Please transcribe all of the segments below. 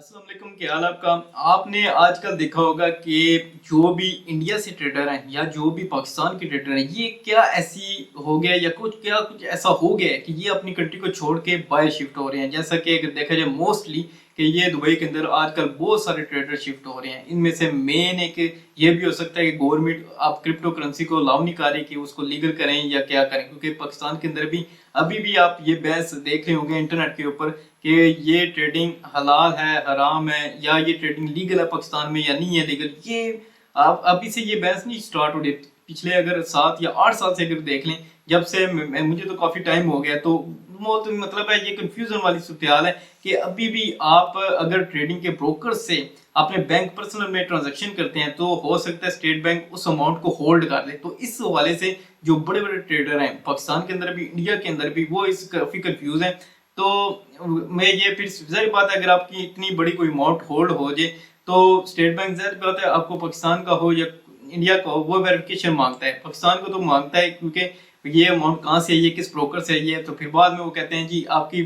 अस्सलाम वालेकुम, क्या हाल आपका। आपने आजकल देखा होगा कि जो भी इंडिया से ट्रेडर हैं या जो भी पाकिस्तान के ट्रेडर हैं, ये क्या ऐसी हो गया या कुछ ऐसा हो गया है कि ये अपनी कंट्री को छोड़ के बाहर शिफ्ट हो रहे हैं। जैसा कि अगर देखा जाए मोस्टली कि ये दुबई के अंदर आजकल बहुत सारे ट्रेडर शिफ्ट हो रहे हैं। इनमें से मेन एक ये भी हो सकता है कि गवर्नमेंट आप क्रिप्टो करेंसी को अलाउ नहीं कर रही कि उसको लीगल करें या क्या करें, क्योंकि पाकिस्तान के अंदर भी अभी भी आप ये बहस देख रहे होंगे इंटरनेट के ऊपर कि ये ट्रेडिंग हलाल है, हराम है, या ये ट्रेडिंग लीगल है पाकिस्तान में या नहीं है लीगल। ये अब अभी से ये बहस नहीं स्टार्ट हो रही। पिछले अगर 7 या 8 साल से अगर देख लें, जब से मुझे तो काफी टाइम हो गया, तो वो तो मतलब है ये कंफ्यूजन वाली सूरत है कि अभी भी आप अगर ट्रेडिंग के ब्रोकर से अपने बैंक पर्सनल में ट्रांजैक्शन करते हैं तो हो सकता है स्टेट बैंक उस अमाउंट को होल्ड कर ले। तो इस हवाले से जो बड़े बड़े ट्रेडर हैं पाकिस्तान के अंदर भी इंडिया के अंदर भी, वो इस काफी कंफ्यूज हैं। तो मैं ये फिर जाहिर बात है अगर आपकी इतनी बड़ी कोई अमाउंट होल्ड हो जाए तो स्टेट बैंक जाहिर बात है आपको पाकिस्तान का हो या इंडिया का हो वो वेरिफिकेशन मांगता है। पाकिस्तान को तो मांगता है क्योंकि ये अमाउंट कहाँ से आई है, किस ब्रोकर से आई है। तो फिर बाद में वो कहते हैं जी आपकी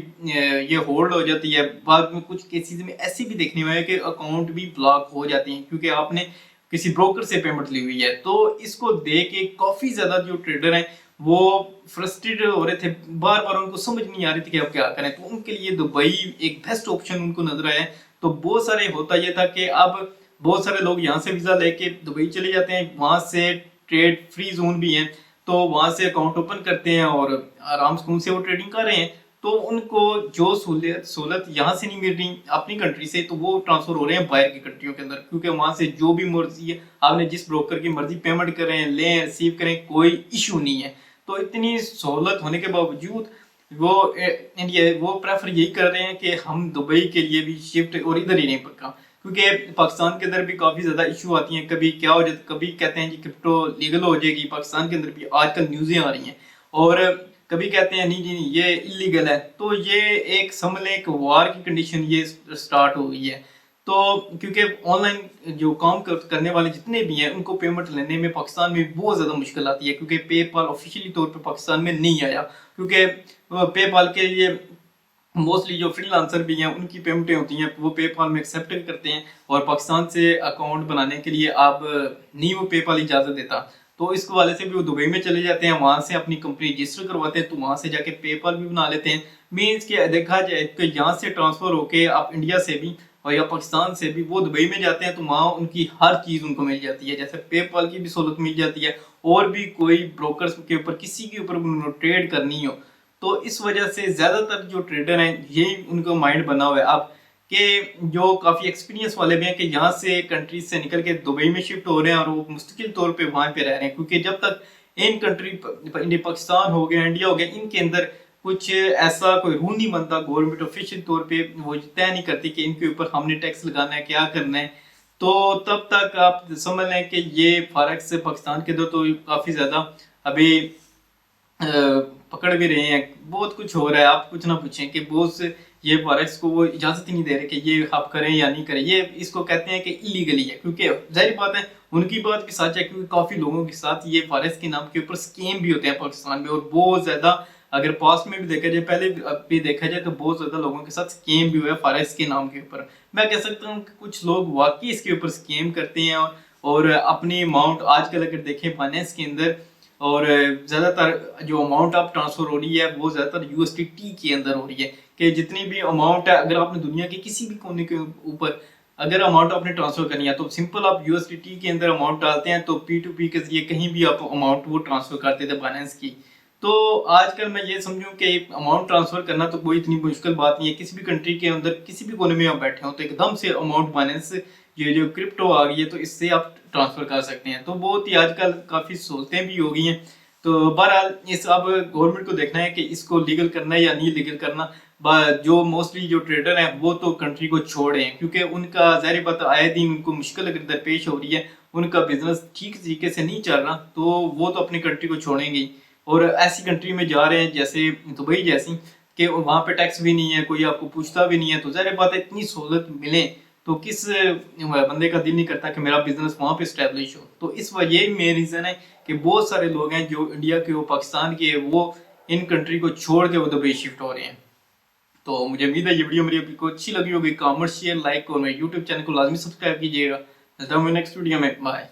ये होल्ड हो जाती है। बाद में कुछ केसेस में ऐसी भी देखने में आया कि अकाउंट भी ब्लॉक हो जाते हैं क्योंकि आपने किसी ब्रोकर से पेमेंट ली हुई है। तो इसको देख के काफी ज्यादा जो ट्रेडर हैं वो फ्रस्ट्रेटेड हो रहे थे, बार बार उनको समझ नहीं आ रही थी कि अब क्या करें। तो उनके लिए दुबई एक बेस्ट ऑप्शन उनको नजर आया। तो बहुत सारे होता यह था कि अब बहुत सारे लोग यहाँ से वीजा लेके दुबई चले जाते हैं, वहां से ट्रेड फ्री जोन भी है, तो वहां से अकाउंट ओपन करते हैं और आराम सुकून से वो ट्रेडिंग कर रहे हैं। तो उनको जो सहूलत यहाँ से नहीं मिल रही अपनी कंट्री से, तो वो ट्रांसफर हो रहे हैं बाहर की कंट्रियों के अंदर, क्योंकि वहां से जो भी मर्जी है आपने जिस ब्रोकर की मर्जी पेमेंट करें, लें, रिसीव करें, कोई इशू नहीं है। तो इतनी सहूलत होने के बावजूद वो इंडिया वो प्रेफर यही कर रहे हैं कि हम दुबई के लिए भी शिफ्ट और इधर ही नहीं पक्का, क्योंकि पाकिस्तान के अंदर भी काफी ज्यादा इशू आती हैं। कभी क्या हो जाता, कभी कहते हैं जी क्रिप्टो लीगल हो जाएगी, पाकिस्तान के अंदर भी आजकल न्यूज़ें आ रही हैं, और कभी कहते हैं नहीं जी नहीं ये इलीगल है। तो ये एक समझ लें एक वार की कंडीशन ये स्टार्ट हो गई है। तो क्योंकि ऑनलाइन जो काम करने वाले जितने भी हैं उनको पेमेंट लेने में पाकिस्तान में बहुत ज़्यादा मुश्किल आती है, क्योंकि पेपाल ऑफिशियली तौर पे पाकिस्तान में नहीं आया। क्योंकि पेपाल के लिए मोस्टली जो फ्रीलांसर भी हैं उनकी पेमेंटें होती हैं वो पेपाल में एक्सेप्ट करते हैं, और पाकिस्तान से अकाउंट बनाने के लिए आप नहीं वो पेपाल इजाज़त देता। तो इस वाले से भी वो दुबई में चले जाते हैं, वहां से अपनी कंपनी रजिस्टर करवाते हैं, तो वहां से जाके पेपाल भी बना लेते हैं। मीन्स कि देखा जाए तो यहाँ से ट्रांसफर होके आप इंडिया से भी और या पाकिस्तान से भी वो दुबई में जाते हैं, तो वहाँ उनकी हर चीज़ उनको मिल जाती है। जैसे पेपाल की भी सहूलत मिल जाती है, और भी कोई ब्रोकर्स के ऊपर किसी के ऊपर ट्रेड करनी हो। तो इस वजह से ज़्यादातर जो ट्रेडर हैं यही उनका माइंड बना हुआ है अब, कि जो काफ़ी एक्सपीरियंस वाले भी हैं कि यहाँ से कंट्रीज से निकल के दुबई में शिफ्ट हो रहे हैं और वो मुस्तकिल तौर पे वहाँ पे रह रहे हैं। क्योंकि जब तक इन कंट्री इंडिया पाकिस्तान हो गया, इंडिया हो गया, इनके अंदर कुछ ऐसा कोई रूल नहीं बनता, गवर्नमेंट ऑफिशियल तौर पे वो तय नहीं करती कि इनके ऊपर हमने टैक्स लगाना है, क्या करना है। तो तब तक आप समझ लें कि ये फॉरेक्स से पाकिस्तान के अंदर तो काफ़ी ज़्यादा अभी पकड़ भी रहे हैं, बहुत कुछ हो रहा है। आप कुछ ना पूछें कि बहुत से ये फॉरेक्स को वो इजाजत ही नहीं दे रहे कि ये आप करें या नहीं करें। ये इसको कहते हैं कि इलीगली है, क्योंकि जाहिर बात है उनकी बात भी सच है, क्योंकि काफी लोगों के साथ ये फॉरेक्स के नाम के ऊपर स्कीम भी होते हैं पाकिस्तान में, और बहुत ज्यादा अगर पास में भी देखा जाए, पहले भी देखा जाए, तो बहुत ज्यादा लोगों के साथ स्कीम भी हुआ है फॉरेक्स के नाम के ऊपर। मैं कह सकता हूँ कि कुछ लोग वाकई इसके ऊपर स्कीम करते हैं, और अपनी अमाउंट आजकल अगर देखें फाइनेंस के अंदर, और ज़्यादातर जो अमाउंट आप ट्रांसफ़र हो रही है वो ज़्यादातर यूएसडीटी के अंदर हो रही है। कि जितनी भी अमाउंट है, अगर आपने दुनिया के किसी भी कोने के ऊपर अगर अमाउंट आपने ट्रांसफ़र करनी है, तो सिंपल आप यूएसडीटी के अंदर अमाउंट डालते हैं, तो पी टू पी के जरिए कहीं भी आप अमाउंट वो ट्रांसफ़र करते थे बाइनेंस की। तो आजकल मैं ये समझूं कि अमाउंट ट्रांसफ़र करना तो कोई इतनी मुश्किल बात नहीं है। किसी भी कंट्री के अंदर किसी भी कोने में आप बैठे हो तो एकदम से अमाउंट बाइनेंस ये जो क्रिप्टो आ गई है तो इससे आप ट्रांसफ़र कर सकते हैं। तो बहुत ही आजकल काफ़ी सहूलतें भी हो गई हैं। तो बहरहाल इस अब गवर्नमेंट को देखना है कि इसको लीगल करना है या नहीं लीगल करना। जो मोस्टली जो ट्रेडर हैं वो तो कंट्री को छोड़ रहे हैं, क्योंकि उनका ज़ाहिर बात आए दिन उनको मुश्किल अगर दरपेश हो रही है, उनका बिजनेस ठीक तरीके से नहीं चल रहा, तो वो तो अपनी कंट्री को छोड़ेंगे ही। और ऐसी कंट्री में जा रहे हैं जैसे दुबई जैसी, कि वहाँ पे टैक्स भी नहीं है, कोई आपको पूछता भी नहीं है। तो ज़ाहिर बात है इतनी सहूलत मिले तो किस बंदे का दिल नहीं करता कि मेरा बिजनेस वहाँ पे स्टैब्लिश हो। तो इस वजह यही मेन रीज़न है कि बहुत सारे लोग हैं जो इंडिया के, वो पाकिस्तान के, वो इन कंट्री को छोड़ के वो दुबई शिफ्ट हो रहे हैं। तो मुझे उम्मीद है ये वीडियो मेरी आपको अच्छी लगी होगी। कमेंट शेयर लाइक और मेरे यूट्यूब चैनल को लाजमी सब्सक्राइब कीजिएगा। मिलता हूँ नेक्स्ट वीडियो में, बाय।